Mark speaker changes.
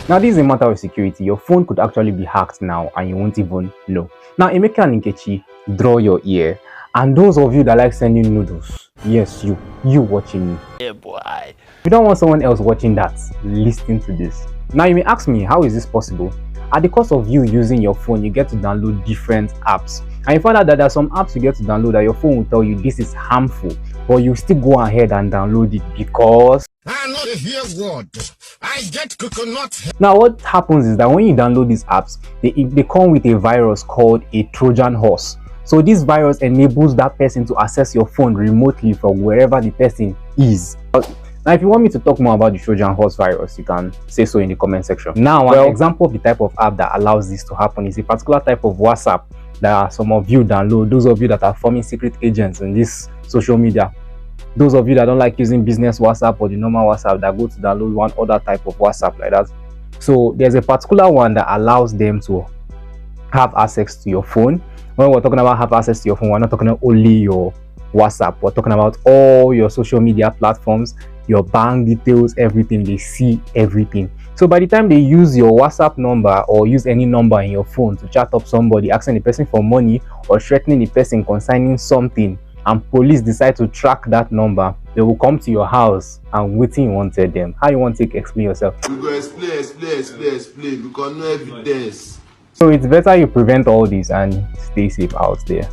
Speaker 1: Now, this is a matter of security. Your phone could actually be hacked now and you won't even know. Now, Emeka and Nkechi, draw your ear. And those of you that like sending noodles, yes, you watching me.
Speaker 2: Yeah, boy.
Speaker 1: You don't want someone else watching that, listen to this. Now, you may ask me, how is this possible? At the cost of you using your phone, you get to download different apps. And you find out that there are some apps you get to download that your phone will tell you this is harmful, but you still go ahead and download it because
Speaker 3: I'm not hear word. I get coconut.
Speaker 1: now what happens is that when you download these apps, they come with a virus called a Trojan horse. So this virus enables that person to access your phone remotely from wherever the person is. Now, if you want me to talk more about the Trojan horse virus, you can say so in the comment section. Now, an example of the type of app that allows this to happen is a particular type of WhatsApp that some of you download. Those of you that are forming secret agents in this social media, those of you that don't like using business WhatsApp or the normal WhatsApp, that go to download one other type of WhatsApp like that. So there's a particular one that allows them to have access to your phone. When we're talking about have access to your phone, we're not talking about only your WhatsApp. We're talking about all your social media platforms, your bank details, everything. They see everything. So by the time they use your WhatsApp number or use any number in your phone to chat up somebody, asking the person for money or threatening the person concerning something, and police decide to track that number, they will come to your house and waiting you wanted them. How you want to explain yourself?
Speaker 4: We go explain because no evidence.
Speaker 1: So it's better you prevent all this and stay safe out there.